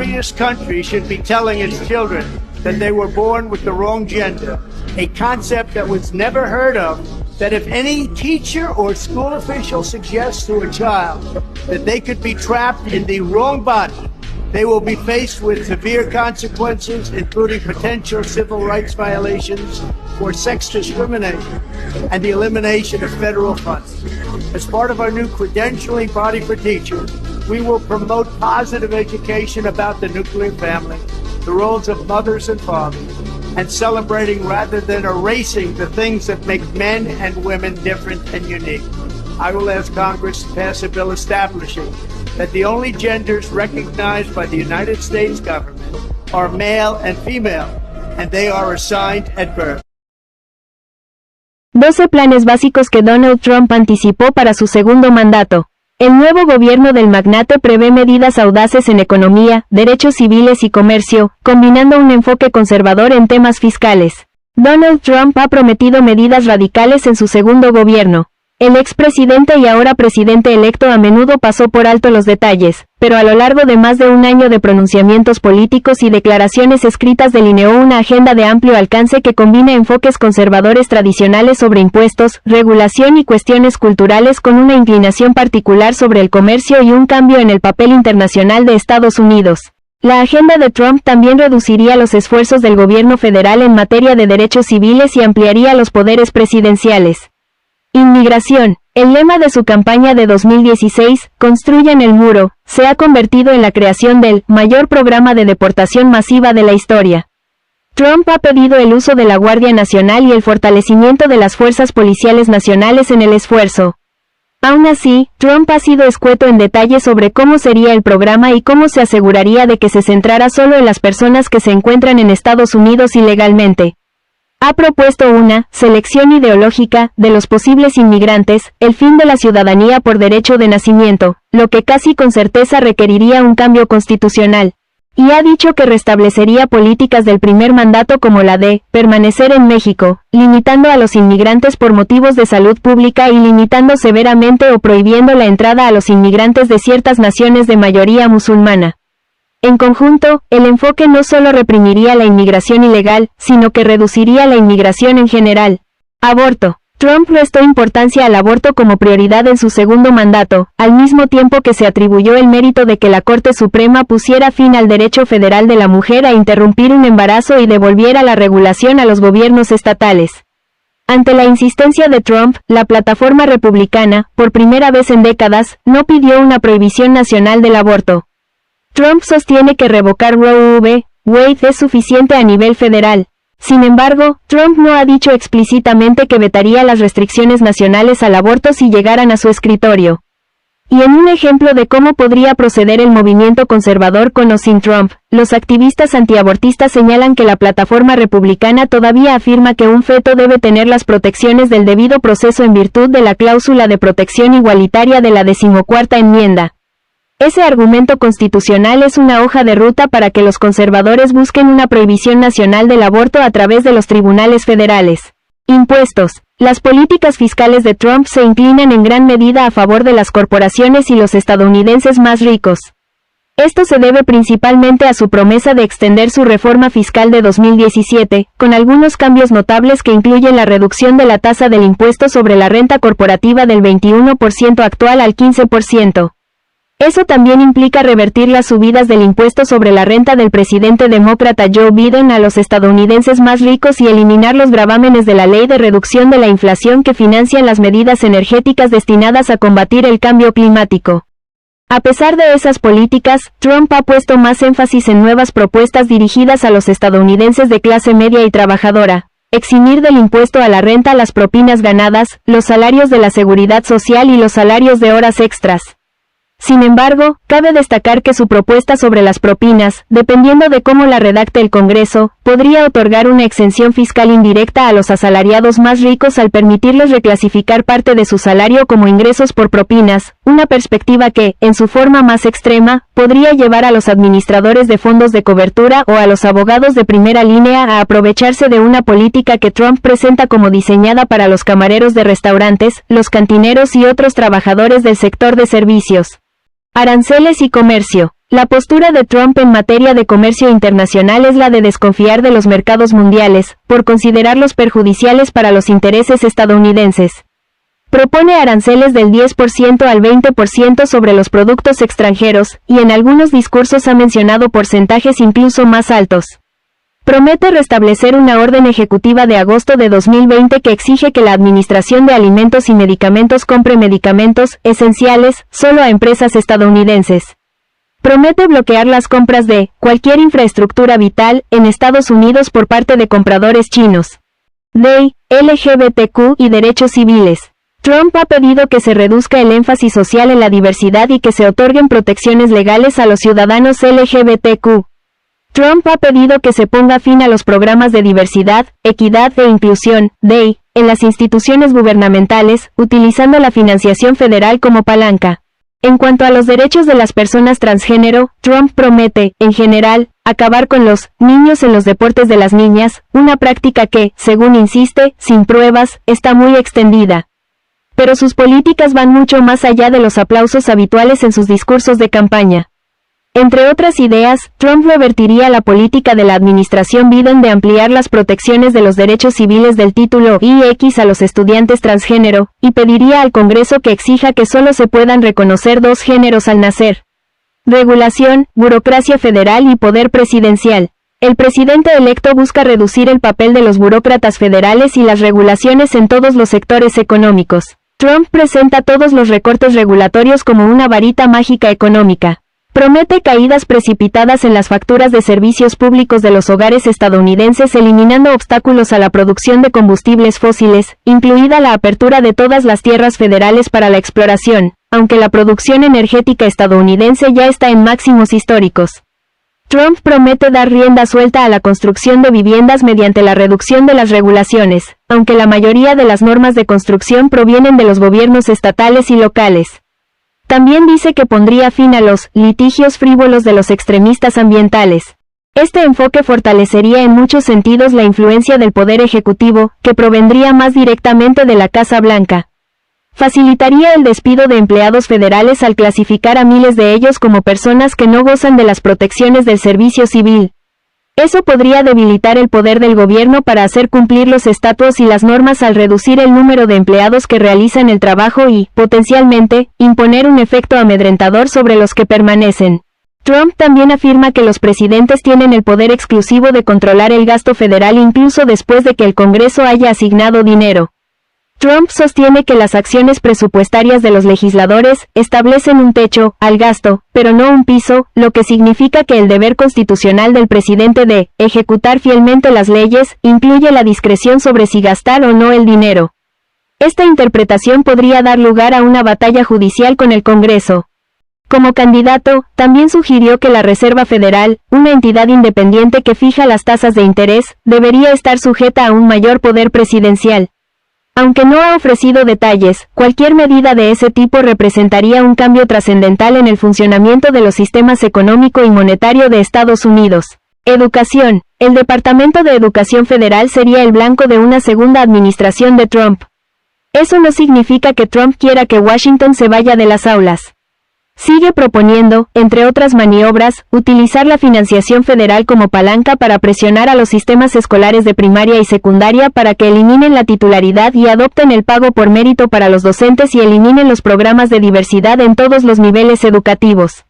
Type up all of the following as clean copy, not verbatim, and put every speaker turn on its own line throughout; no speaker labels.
glorious country should be telling its children that they were born with the wrong gender, a concept that was never heard of, that if any teacher or school official suggests to a child that they could be trapped in the wrong body, they will be faced with severe consequences, including potential civil rights violations for sex discrimination and the elimination of federal funds. As part of our new credentialing body for teachers, we will promote positive education about the nuclear family, the roles of mothers and fathers, and celebrating rather than erasing the things that make men and women different and unique. I will ask Congress to pass a bill establishing that the only genders recognized by the United States government are male and female, and they are assigned at birth.
12 planes básicos que Donald Trump anticipó para su segundo mandato. El nuevo gobierno del magnate prevé medidas audaces en economía, derechos civiles y comercio, combinando un enfoque conservador en temas fiscales. Donald Trump ha prometido medidas radicales en su segundo gobierno. El expresidente y ahora presidente electo a menudo pasó por alto los detalles, pero a lo largo de más de un año de pronunciamientos políticos y declaraciones escritas delineó una agenda de amplio alcance que combina enfoques conservadores tradicionales sobre impuestos, regulación y cuestiones culturales con una inclinación particular sobre el comercio y un cambio en el papel internacional de Estados Unidos. La agenda de Trump también reduciría los esfuerzos del gobierno federal en materia de derechos civiles y ampliaría los poderes presidenciales. Inmigración. El lema de su campaña de 2016, Construyan el muro, se ha convertido en la creación del mayor programa de deportación masiva de la historia. Trump ha pedido el uso de la Guardia Nacional y el fortalecimiento de las fuerzas policiales nacionales en el esfuerzo. Aún así, Trump ha sido escueto en detalles sobre cómo sería el programa y cómo se aseguraría de que se centrara solo en las personas que se encuentran en Estados Unidos ilegalmente. Ha propuesto una selección ideológica de los posibles inmigrantes, el fin de la ciudadanía por derecho de nacimiento, lo que casi con certeza requeriría un cambio constitucional. Y ha dicho que restablecería políticas del primer mandato como la de permanecer en México, limitando a los inmigrantes por motivos de salud pública y limitando severamente o prohibiendo la entrada a los inmigrantes de ciertas naciones de mayoría musulmana. En conjunto, el enfoque no solo reprimiría la inmigración ilegal, sino que reduciría la inmigración en general. Aborto. Trump restó importancia al aborto como prioridad en su segundo mandato, al mismo tiempo que se atribuyó el mérito de que la Corte Suprema pusiera fin al derecho federal de la mujer a interrumpir un embarazo y devolviera la regulación a los gobiernos estatales. Ante la insistencia de Trump, la plataforma republicana, por primera vez en décadas, no pidió una prohibición nacional del aborto. Trump sostiene que revocar Roe v. Wade es suficiente a nivel federal. Sin embargo, Trump no ha dicho explícitamente que vetaría las restricciones nacionales al aborto si llegaran a su escritorio. Y en un ejemplo de cómo podría proceder el movimiento conservador con o sin Trump, los activistas antiabortistas señalan que la plataforma republicana todavía afirma que un feto debe tener las protecciones del debido proceso en virtud de la cláusula de protección igualitaria de la 14ª enmienda. Ese argumento constitucional es una hoja de ruta para que los conservadores busquen una prohibición nacional del aborto a través de los tribunales federales. Impuestos. Las políticas fiscales de Trump se inclinan en gran medida a favor de las corporaciones y los estadounidenses más ricos. Esto se debe principalmente a su promesa de extender su reforma fiscal de 2017, con algunos cambios notables que incluyen la reducción de la tasa del impuesto sobre la renta corporativa del 21% actual al 15%. Eso también implica revertir las subidas del impuesto sobre la renta del presidente demócrata Joe Biden a los estadounidenses más ricos y eliminar los gravámenes de la ley de reducción de la inflación que financian las medidas energéticas destinadas a combatir el cambio climático. A pesar de esas políticas, Trump ha puesto más énfasis en nuevas propuestas dirigidas a los estadounidenses de clase media y trabajadora. Eximir del impuesto a la renta las propinas ganadas, los salarios de la seguridad social y los salarios de horas extras. Sin embargo, cabe destacar que su propuesta sobre las propinas, dependiendo de cómo la redacte el Congreso, podría otorgar una exención fiscal indirecta a los asalariados más ricos al permitirles reclasificar parte de su salario como ingresos por propinas, una perspectiva que, en su forma más extrema, podría llevar a los administradores de fondos de cobertura o a los abogados de primera línea a aprovecharse de una política que Trump presenta como diseñada para los camareros de restaurantes, los cantineros y otros trabajadores del sector de servicios. Aranceles y comercio. La postura de Trump en materia de comercio internacional es la de desconfiar de los mercados mundiales, por considerarlos perjudiciales para los intereses estadounidenses. Propone aranceles del 10% al 20% sobre los productos extranjeros, y en algunos discursos ha mencionado porcentajes incluso más altos. Promete restablecer una orden ejecutiva de agosto de 2020 que exige que la Administración de Alimentos y Medicamentos compre medicamentos esenciales solo a empresas estadounidenses. Promete bloquear las compras de cualquier infraestructura vital en Estados Unidos por parte de compradores chinos. Ley, LGBTQ y derechos civiles. Trump ha pedido que se reduzca el énfasis social en la diversidad y que se otorguen protecciones legales a los ciudadanos LGBTQ. Trump ha pedido que se ponga fin a los programas de diversidad, equidad e inclusión, DEI, en las instituciones gubernamentales, utilizando la financiación federal como palanca. En cuanto a los derechos de las personas transgénero, Trump promete, en general, acabar con los niños en los deportes de las niñas, una práctica que, según insiste, sin pruebas, está muy extendida. Pero sus políticas van mucho más allá de los aplausos habituales en sus discursos de campaña. Entre otras ideas, Trump revertiría la política de la administración Biden de ampliar las protecciones de los derechos civiles del título IX a los estudiantes transgénero, y pediría al Congreso que exija que solo se puedan reconocer dos géneros al nacer. Regulación, burocracia federal y poder presidencial. El presidente electo busca reducir el papel de los burócratas federales y las regulaciones en todos los sectores económicos. Trump presenta todos los recortes regulatorios como una varita mágica económica. Promete caídas precipitadas en las facturas de servicios públicos de los hogares estadounidenses, eliminando obstáculos a la producción de combustibles fósiles, incluida la apertura de todas las tierras federales para la exploración, aunque la producción energética estadounidense ya está en máximos históricos. Trump promete dar rienda suelta a la construcción de viviendas mediante la reducción de las regulaciones, aunque la mayoría de las normas de construcción provienen de los gobiernos estatales y locales. También dice que pondría fin a los litigios frívolos de los extremistas ambientales. Este enfoque fortalecería en muchos sentidos la influencia del poder ejecutivo, que provendría más directamente de la Casa Blanca. Facilitaría el despido de empleados federales al clasificar a miles de ellos como personas que no gozan de las protecciones del servicio civil. Eso podría debilitar el poder del gobierno para hacer cumplir los estatutos y las normas al reducir el número de empleados que realizan el trabajo y, potencialmente, imponer un efecto amedrentador sobre los que permanecen. Trump también afirma que los presidentes tienen el poder exclusivo de controlar el gasto federal incluso después de que el Congreso haya asignado dinero. Trump sostiene que las acciones presupuestarias de los legisladores establecen un techo al gasto, pero no un piso, lo que significa que el deber constitucional del presidente de ejecutar fielmente las leyes incluye la discreción sobre si gastar o no el dinero. Esta interpretación podría dar lugar a una batalla judicial con el Congreso. Como candidato, también sugirió que la Reserva Federal, una entidad independiente que fija las tasas de interés, debería estar sujeta a un mayor poder presidencial. Aunque no ha ofrecido detalles, cualquier medida de ese tipo representaría un cambio trascendental en el funcionamiento de los sistemas económico y monetario de Estados Unidos. Educación. El Departamento de Educación Federal sería el blanco de una segunda administración de Trump. Eso no significa que Trump quiera que Washington se vaya de las aulas. Sigue proponiendo, entre otras maniobras, utilizar la financiación federal como palanca para presionar a los sistemas escolares de primaria y secundaria para que eliminen la titularidad y adopten el pago por mérito para los docentes y eliminen los programas de diversidad en todos los niveles educativos.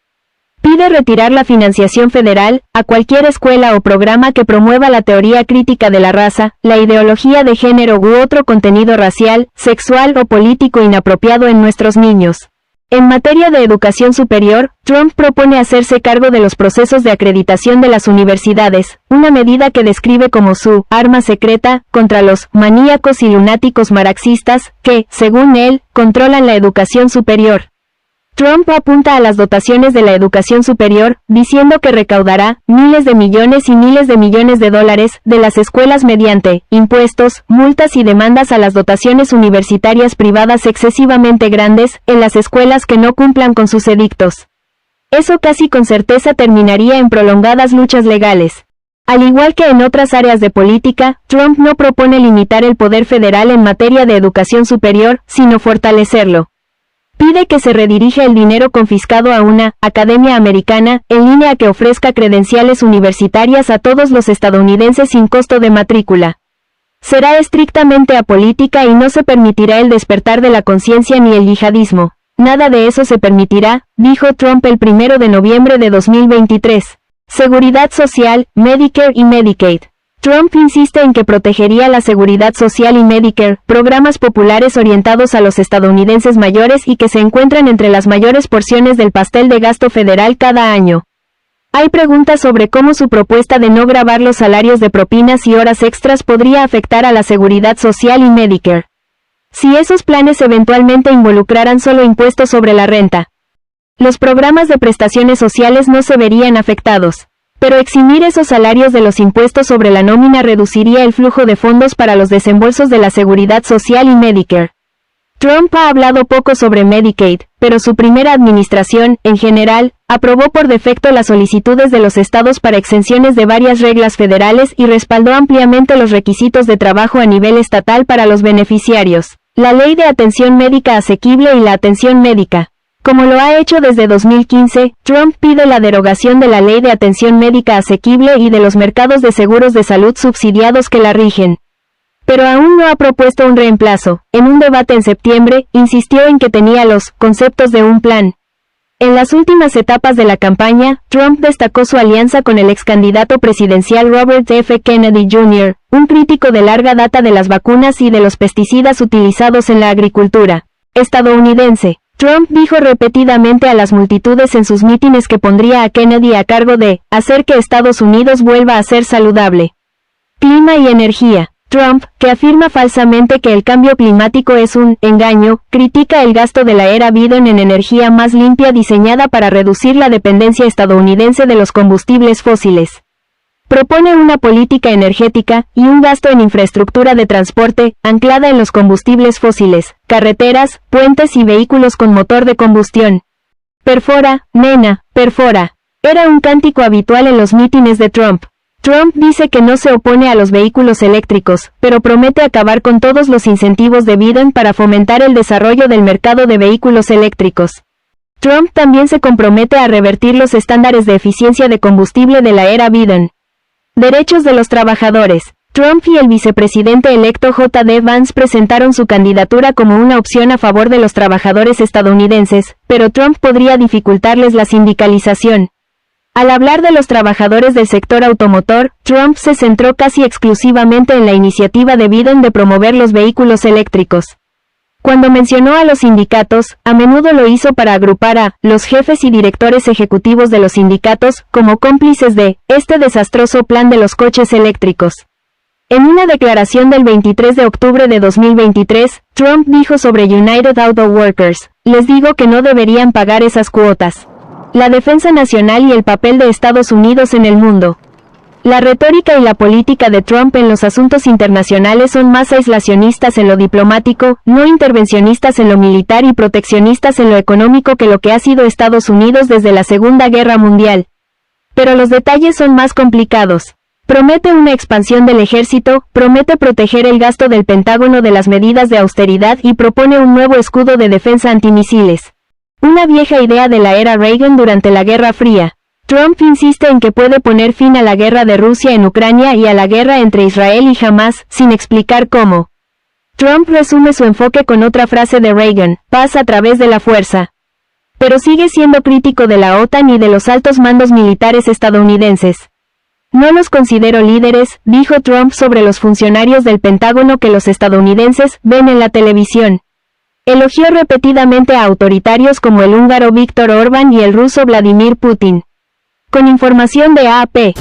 Pide retirar la financiación federal a cualquier escuela o programa que promueva la teoría crítica de la raza, la ideología de género u otro contenido racial, sexual o político inapropiado en nuestros niños. En materia de educación superior, Trump propone hacerse cargo de los procesos de acreditación de las universidades, una medida que describe como su arma secreta contra los maníacos y lunáticos marxistas que, según él, controlan la educación superior. Trump apunta a las dotaciones de la educación superior, diciendo que recaudará miles de millones y miles de millones de dólares de las escuelas mediante impuestos, multas y demandas a las dotaciones universitarias privadas excesivamente grandes en las escuelas que no cumplan con sus edictos. Eso casi con certeza terminaría en prolongadas luchas legales. Al igual que en otras áreas de política, Trump no propone limitar el poder federal en materia de educación superior, sino fortalecerlo. Pide que se redirija el dinero confiscado a una academia americana en línea que ofrezca credenciales universitarias a todos los estadounidenses sin costo de matrícula. Será estrictamente apolítica y no se permitirá el despertar de la conciencia ni el yihadismo. Nada de eso se permitirá, dijo Trump el 1 de noviembre de 2023. Seguridad social, Medicare y Medicaid. Trump insiste en que protegería la seguridad social y Medicare, programas populares orientados a los estadounidenses mayores y que se encuentran entre las mayores porciones del pastel de gasto federal cada año. Hay preguntas sobre cómo su propuesta de no gravar los salarios de propinas y horas extras podría afectar a la seguridad social y Medicare. Si esos planes eventualmente involucraran solo impuestos sobre la renta, los programas de prestaciones sociales no se verían afectados. Pero eximir esos salarios de los impuestos sobre la nómina reduciría el flujo de fondos para los desembolsos de la seguridad social y Medicare. Trump ha hablado poco sobre Medicaid, pero su primera administración, en general, aprobó por defecto las solicitudes de los estados para exenciones de varias reglas federales y respaldó ampliamente los requisitos de trabajo a nivel estatal para los beneficiarios, la Ley de Atención Médica Asequible y la Atención Médica. Como lo ha hecho desde 2015, Trump pide la derogación de la Ley de Atención Médica Asequible y de los mercados de seguros de salud subsidiados que la rigen. Pero aún no ha propuesto un reemplazo. En un debate en septiembre, insistió en que tenía los conceptos de un plan. En las últimas etapas de la campaña, Trump destacó su alianza con el excandidato presidencial Robert F. Kennedy Jr., un crítico de larga data de las vacunas y de los pesticidas utilizados en la agricultura estadounidense. Trump dijo repetidamente a las multitudes en sus mítines que pondría a Kennedy a cargo de hacer que Estados Unidos vuelva a ser saludable. Clima y energía. Trump, que afirma falsamente que el cambio climático es un engaño, critica el gasto de la era Biden en energía más limpia diseñada para reducir la dependencia estadounidense de los combustibles fósiles. Propone una política energética y un gasto en infraestructura de transporte, anclada en los combustibles fósiles, carreteras, puentes y vehículos con motor de combustión. Perfora, nena, perfora. Era un cántico habitual en los mítines de Trump. Trump dice que no se opone a los vehículos eléctricos, pero promete acabar con todos los incentivos de Biden para fomentar el desarrollo del mercado de vehículos eléctricos. Trump también se compromete a revertir los estándares de eficiencia de combustible de la era Biden. Derechos de los trabajadores. Trump y el vicepresidente electo J.D. Vance presentaron su candidatura como una opción a favor de los trabajadores estadounidenses, pero Trump podría dificultarles la sindicalización. Al hablar de los trabajadores del sector automotor, Trump se centró casi exclusivamente en la iniciativa de Biden de promover los vehículos eléctricos. Cuando mencionó a los sindicatos, a menudo lo hizo para agrupar a los jefes y directores ejecutivos de los sindicatos como cómplices de este desastroso plan de los coches eléctricos. En una declaración del 23 de octubre de 2023, Trump dijo sobre United Auto Workers: "Les digo que no deberían pagar esas cuotas. La defensa nacional y el papel de Estados Unidos en el mundo". La retórica y la política de Trump en los asuntos internacionales son más aislacionistas en lo diplomático, no intervencionistas en lo militar y proteccionistas en lo económico que lo que ha sido Estados Unidos desde la Segunda Guerra Mundial. Pero los detalles son más complicados. Promete una expansión del ejército, promete proteger el gasto del Pentágono de las medidas de austeridad y propone un nuevo escudo de defensa antimisiles. Una vieja idea de la era Reagan durante la Guerra Fría. Trump insiste en que puede poner fin a la guerra de Rusia en Ucrania y a la guerra entre Israel y Hamás, sin explicar cómo. Trump resume su enfoque con otra frase de Reagan: "Paz a través de la fuerza". Pero sigue siendo crítico de la OTAN y de los altos mandos militares estadounidenses. "No los considero líderes", dijo Trump sobre los funcionarios del Pentágono que los estadounidenses ven en la televisión. Elogió repetidamente a autoritarios como el húngaro Viktor Orbán y el ruso Vladimir Putin. Con información de AP.